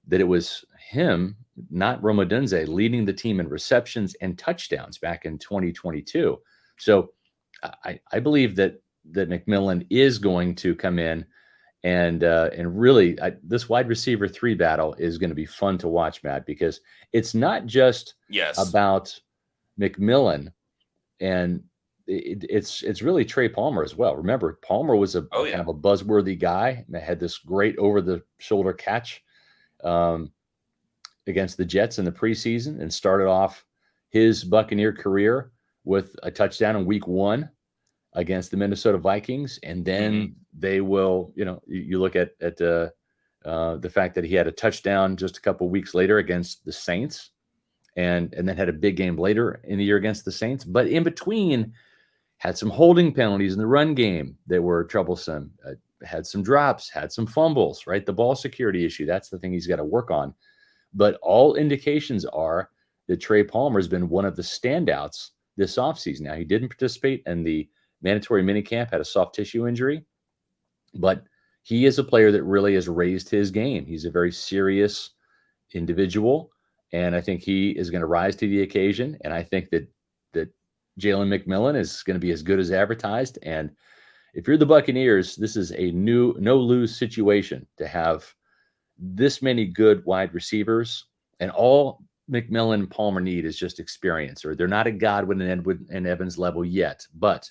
that it was him, not Rome Odunze, leading the team in receptions and touchdowns back in 2022. So I believe that McMillan is going to come in and really this wide receiver 3 battle is going to be fun to watch, Matt, because it's not just about McMillan, and it's really Trey Palmer as well. Remember, Palmer was kind of a buzzworthy guy that had this great over-the-shoulder catch against the Jets in the preseason, and started off his Buccaneer career with a touchdown in week 1 against the Minnesota Vikings. And then they will, you look at the fact that he had a touchdown just a couple weeks later against the Saints, and then had a big game later in the year against the Saints. But in between, had some holding penalties in the run game that were troublesome, had some drops, had some fumbles, right? The ball security issue, that's the thing he's got to work on. But all indications are that Trey Palmer has been one of the standouts this offseason. Now, he didn't participate in the mandatory minicamp, had a soft tissue injury, but he is a player that really has raised his game. He's a very serious individual, and I think he is going to rise to the occasion. And I think that Jaylen McMillan is going to be as good as advertised. And if you're the Buccaneers, this is a new no-lose situation to have this many good wide receivers, and all McMillan and Palmer need is just experience. Or they're not a Godwin and Evans level yet, but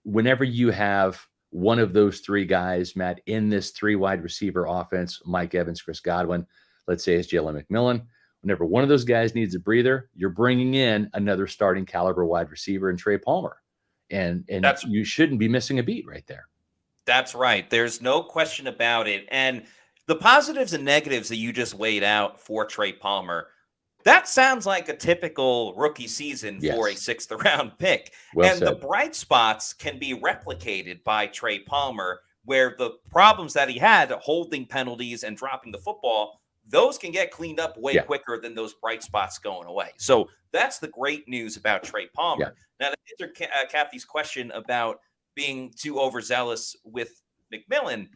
whenever you have one of those three guys, Matt, in this three wide receiver offense, Mike Evans, Chris Godwin, let's say it's Jaylen McMillan, whenever one of those guys needs a breather, you're bringing in another starting caliber wide receiver in Trey Palmer. And you shouldn't be missing a beat right there. That's right. There's no question about it. And the positives and negatives that you just weighed out for Trey Palmer, that sounds like a typical rookie season for a 6th round pick. Well and said. The bright spots can be replicated by Trey Palmer, where the problems that he had, holding penalties and dropping the football, those can get cleaned up way quicker than those bright spots going away. So that's the great news about Trey Palmer. Now, to answer Kathy's question about being too overzealous with McMillan,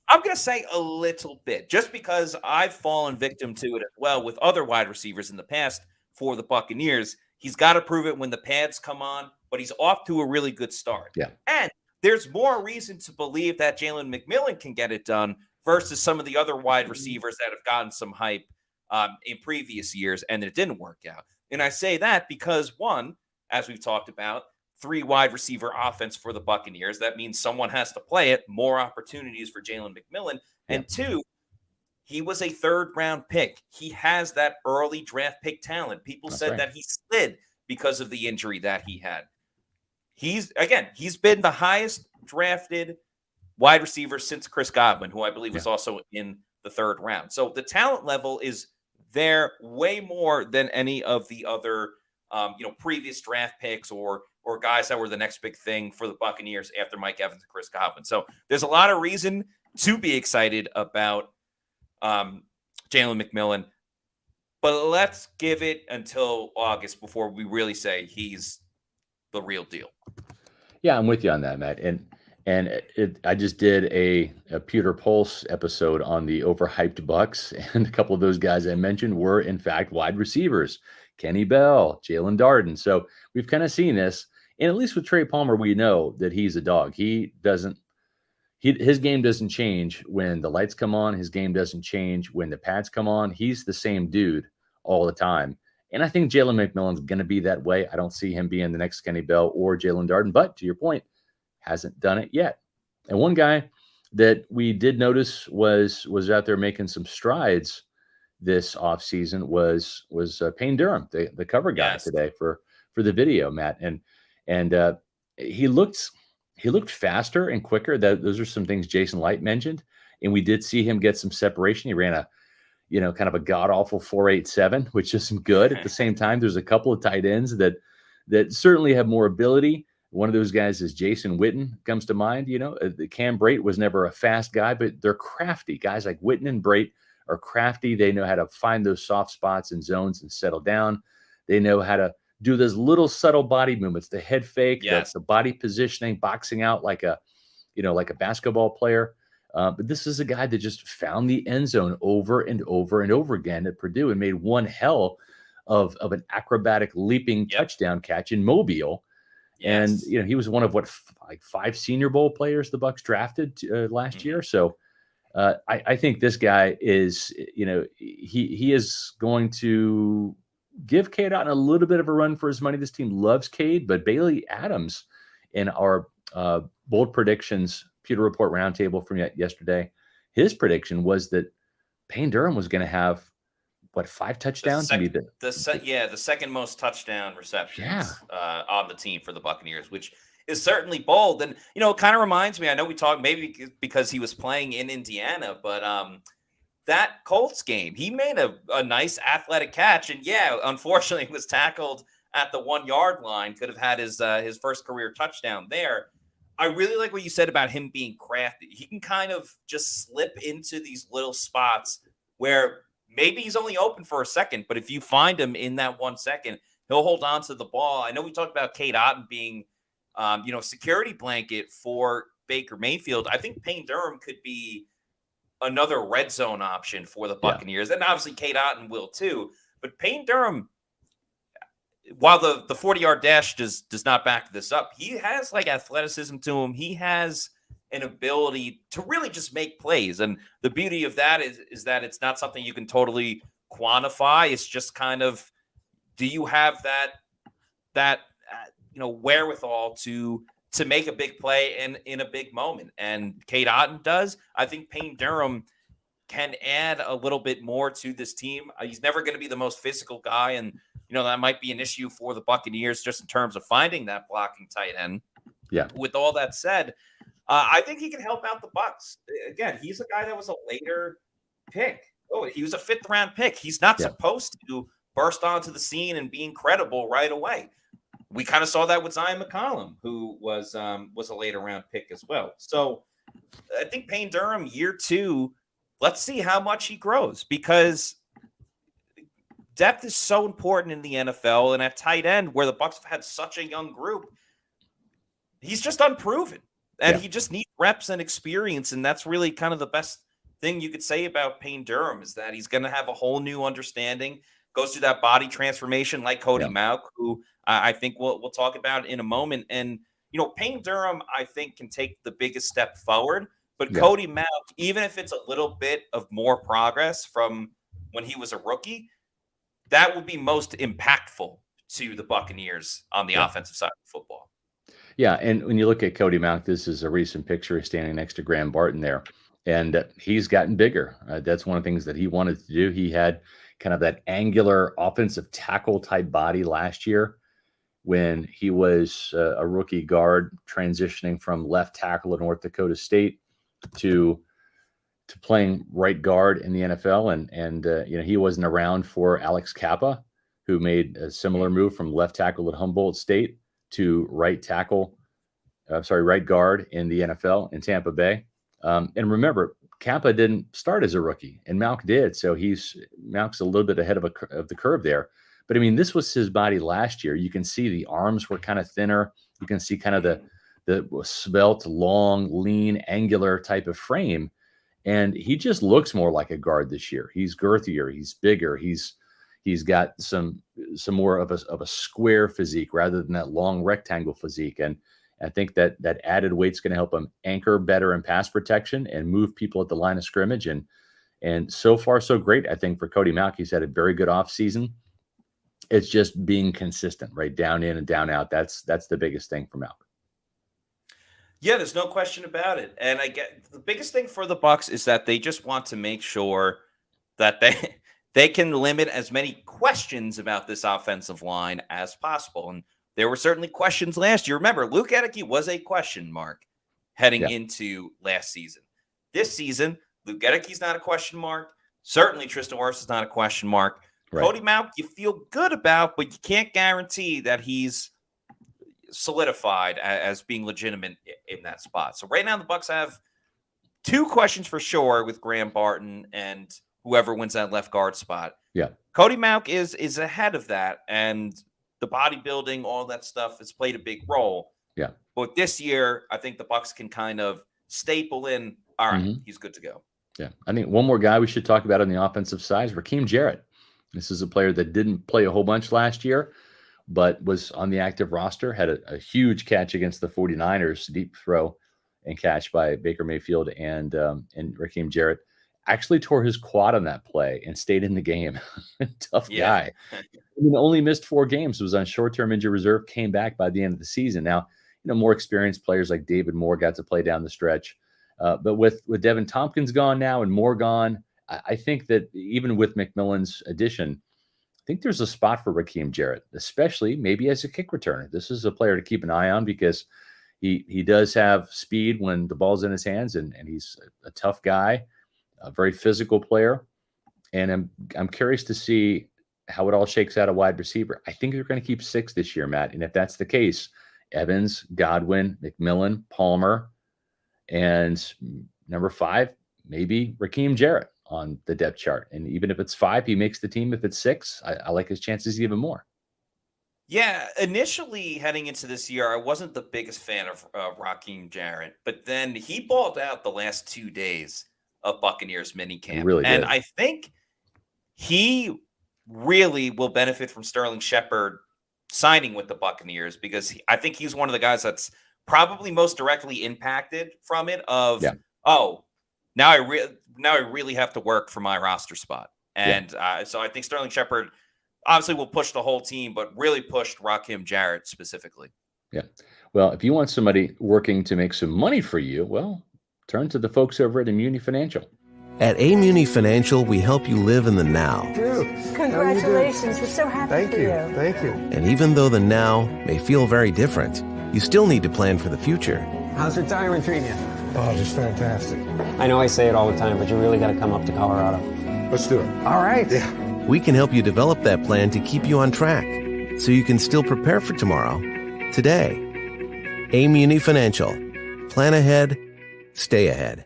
I'm going to say a little bit, just because I've fallen victim to it as well with other wide receivers in the past for the Buccaneers. He's got to prove it when the pads come on, but he's off to a really good start. Yeah. And there's more reason to believe that Jaylen McMillan can get it done versus some of the other wide receivers that have gotten some hype in previous years, and it didn't work out. And I say that because, one, as we've talked about, 3 wide receiver offense for the Buccaneers. That means someone has to play it. More opportunities for Jaylen McMillan. And 2, he was a 3rd round pick. He has that early draft pick talent. People said that he slid because of the injury that he had. He's been the highest drafted wide receiver since Chris Godwin, who I believe was also in the 3rd round. So the talent level is there way more than any of the other previous draft picks or guys that were the next big thing for the Buccaneers after Mike Evans and Chris Godwin. So there's a lot of reason to be excited about Jaylen McMillan, but let's give it until August before we really say he's the real deal. Yeah, I'm with you on that, Matt. And I just did a Pewter Pulse episode on the overhyped Bucs, and a couple of those guys I mentioned were in fact wide receivers. Kenny Bell, Jalen Darden. So we've kind of seen this. And at least with Trey Palmer, we know that he's a dog. His game doesn't change when the lights come on. His game doesn't change when the pads come on. He's the same dude all the time. And I think Jaylen McMillan's going to be that way. I don't see him being the next Kenny Bell or Jalen Darden. But to your point, hasn't done it yet. And one guy that we did notice was out there making some strides this offseason was Payne Durham, the cover guy today for the video, Matt. And he looked faster and quicker. Those are some things Jason Light mentioned. And we did see him get some separation. He ran a kind of a god-awful 4.87, which isn't good. At the same time, there's a couple of tight ends that certainly have more ability. One of those guys is Jason Witten, comes to mind. The Cam Brate was never a fast guy, but they're crafty. Guys like Witten and Brate are crafty. They know how to find those soft spots and zones and settle down. They know how to do those little subtle body movements, the head fake, the body positioning, boxing out like a basketball player. But this is a guy that just found the end zone over and over and over again at Purdue and made one hell of an acrobatic leaping touchdown catch in Mobile. And, he was one of 5 Senior Bowl players the Bucs drafted last year. So I think this guy is, he is going to give Cade Otton a little bit of a run for his money. This team loves Cade, but Bailey Adams in our bold predictions Pewter Report roundtable from yesterday, his prediction was that Payne Durham was going to have 5 touchdowns? The second most touchdown receptions on the team for the Buccaneers, which is certainly bold. And, it kind of reminds me, I know we talked maybe because he was playing in Indiana, but that Colts game, he made a nice athletic catch. And unfortunately, he was tackled at the 1-yard line, could have had his first career touchdown there. I really like what you said about him being crafty. He can kind of just slip into these little spots where maybe he's only open for a second, but if you find him in that 1 second, he'll hold on to the ball. I know we talked about Cade Otton being security blanket for Baker Mayfield. I think Payne Durham could be another red zone option for the Buccaneers. And obviously Kate Otten will too. But Payne Durham, while the 40-yard dash does not back this up, he has like athleticism to him. He has an ability to really just make plays. And the beauty of that is that it's not something you can totally quantify. It's just kind of, do you have that wherewithal to make a big play in a big moment? And Kate Otten does. I think Payne Durham can add a little bit more to this team. He's never going to be the most physical guy, and that might be an issue for the Buccaneers just in terms of finding that blocking tight end. Yeah. With all that said, I think he can help out the Bucs. Again, he's a guy that was a later pick. Oh, he was a 5th round pick. He's not supposed to burst onto the scene and be incredible right away. We kind of saw that with Zion McCollum, who was a later round pick as well. So I think Payne Durham, year 2, let's see how much he grows, because depth is so important in the NFL. And at tight end, where the Bucs have had such a young group, he's just unproven. And he just needs reps and experience. And that's really kind of the best thing you could say about Payne Durham, is that he's going to have a whole new understanding, goes through that body transformation like Cody Mauch, who I think we'll talk about in a moment. And, Payne Durham, I think, can take the biggest step forward. But Cody Mauch, even if it's a little bit of more progress from when he was a rookie, that would be most impactful to the Buccaneers on the offensive side of football. Yeah, and when you look at Cody Mauch, this is a recent picture standing next to Graham Barton there, and he's gotten bigger. That's one of the things that he wanted to do. He had kind of that angular offensive tackle type body last year when he was a rookie guard, transitioning from left tackle at North Dakota State to playing right guard in the NFL. And he wasn't around for Alex Kappa, who made a similar move from left tackle at Humboldt State to right guard in the NFL in Tampa Bay. And remember, Kappa didn't start as a rookie, and Mauch did. So Mauch's a little bit ahead of the curve there. But I mean, this was his body last year. You can see the arms were kind of thinner. You can see kind of the svelte, long, lean, angular type of frame. And he just looks more like a guard this year. He's girthier. He's bigger. He's got some more of a square physique rather than that long rectangle physique. And I think that added weight's going to help him anchor better in pass protection and move people at the line of scrimmage. And so far, so great, I think, for Cody Mauch. He's had a very good offseason. It's just being consistent, right? Down in and down out. That's the biggest thing for Mauch. Yeah, there's no question about it. And I get the biggest thing for the Bucs is that they just want to make sure that they can limit as many questions about this offensive line as possible. And there were certainly questions last year. Remember, Luke Goedeke was a question mark heading into last season. This season, Luke Goedeke's not a question mark. Certainly Tristan Wirfs is not a question mark. Right. Cody Mauch, you feel good about, but you can't guarantee that he's solidified as being legitimate in that spot. So right now the Bucs have 2 questions for sure with Graham Barton and whoever wins that left guard spot. Yeah. Cody Mauch is ahead of that, and the bodybuilding, all that stuff has played a big role. Yeah. But this year, I think the Bucs can kind of staple in, all right, he's good to go. Yeah. I think one more guy we should talk about on the offensive side is Rakeem Jarrett. This is a player that didn't play a whole bunch last year, but was on the active roster, had a huge catch against the 49ers, deep throw and catch by Baker Mayfield and Rakeem Jarrett. Actually tore his quad on that play and stayed in the game. Tough guy. I mean, only missed 4 games, was on short-term injury reserve, came back by the end of the season. Now, more experienced players like David Moore got to play down the stretch. But with Devin Tompkins gone now and Moore gone, I think that even with McMillan's addition, I think there's a spot for Rakeem Jarrett, especially maybe as a kick returner. This is a player to keep an eye on because he does have speed when the ball's in his hands, and he's a tough guy, a very physical player. And I'm curious to see how it all shakes out a wide receiver. I think they're going to keep 6 this year, Matt. And if that's the case, Evans, Godwin, McMillan, Palmer, and number 5, maybe Rakeem Jarrett on the depth chart. And even if it's 5, he makes the team. If it's 6, I like his chances even more. Yeah, initially heading into this year, I wasn't the biggest fan of Rakeem Jarrett, but then he balled out the last 2 days of Buccaneers He minicamp. really And did. I think he really will benefit from Sterling Shepard signing with the Buccaneers because I think he's one of the guys that's probably most directly impacted from it of, oh, now I really have to work for my roster spot. And so I think Sterling Shepard obviously will push the whole team, but really pushed Rakeem Jarrett specifically. Yeah. Well, if you want somebody working to make some money for you, well, turn to the folks over at Immuni Financial. At Muni Financial, we help you live in the now. Dude, congratulations. We're so happy for you. Thank you. And even though the now may feel very different, you still need to plan for the future. How's retirement treating you? Oh, just fantastic. I know I say it all the time, but you really got to come up to Colorado. Let's do it. All right. Yeah. We can help you develop that plan to keep you on track so you can still prepare for tomorrow, today. Muni Financial. Plan ahead, stay ahead.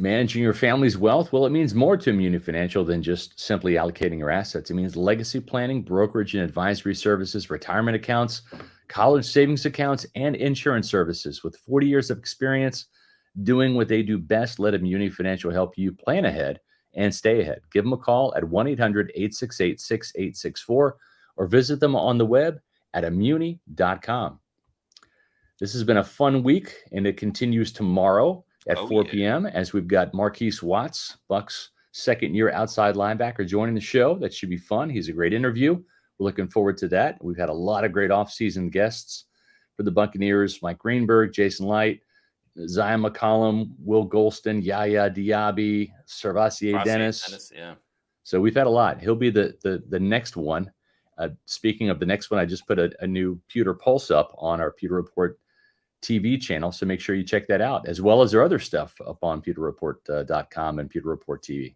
Managing your family's wealth, well, it means more to Immuni Financial than just simply allocating your assets. It means legacy planning, brokerage and advisory services, retirement accounts, college savings accounts, and insurance services. With 40 years of experience doing what they do best, let Immuni Financial help you plan ahead and stay ahead. Give them a call at 1-800-868-6864 or visit them on the web at immuni.com. This has been a fun week, and it continues tomorrow at 4 p.m. as we've got Marquise Watts, Bucs' second-year outside linebacker, joining the show. That should be fun. He's a great interview. We're looking forward to that. We've had a lot of great offseason guests for the Buccaneers: Mike Greenberg, Jason Light, Zion McCollum, Will Golston, Yaya Diabi, Servassier Dennis. Yeah. So we've had a lot. He'll be the next one. Speaking of the next one, I just put a new Pewter Pulse up on our Pewter Report TV channel, so make sure you check that out, as well as their other stuff up on pewterreport.com and Pewter Report TV.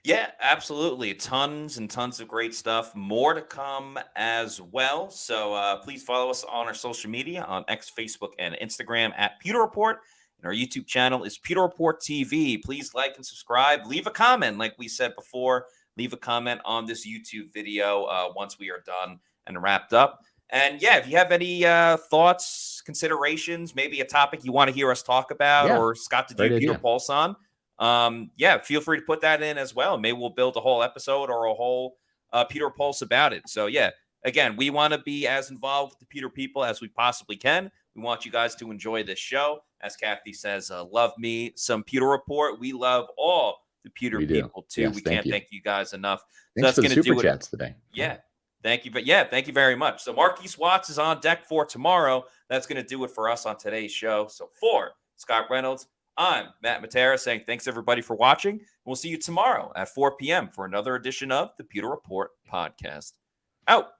Yeah, absolutely. Tons and tons of great stuff. More to come as well. So please follow us on our social media on X, Facebook, and Instagram at Pewter Report. And our YouTube channel is Pewter Report TV. Please like and subscribe. Leave a comment, like we said before. Leave a comment on this YouTube video once we are done and wrapped up. And yeah, if you have any thoughts, considerations, maybe a topic you want to hear us talk about, or Scott to do Pewter Pulse on, feel free to put that in as well. Maybe we'll build a whole episode or a whole Pewter Pulse about it. So yeah, again, we want to be as involved with the Pewter people as we possibly can. We want you guys to enjoy this show. As Kathy says, love me some Pewter Report. We love all the Pewter people too. Yes, we can't thank you guys enough. Thanks for the super chats today. Yeah. Thank you. But yeah, thank you very much. So Marquise Watts is on deck for tomorrow. That's going to do it for us on today's show. So for Scott Reynolds, I'm Matt Matera saying thanks everybody for watching. We'll see you tomorrow at 4 p.m. for another edition of the Pewter Report podcast. Out.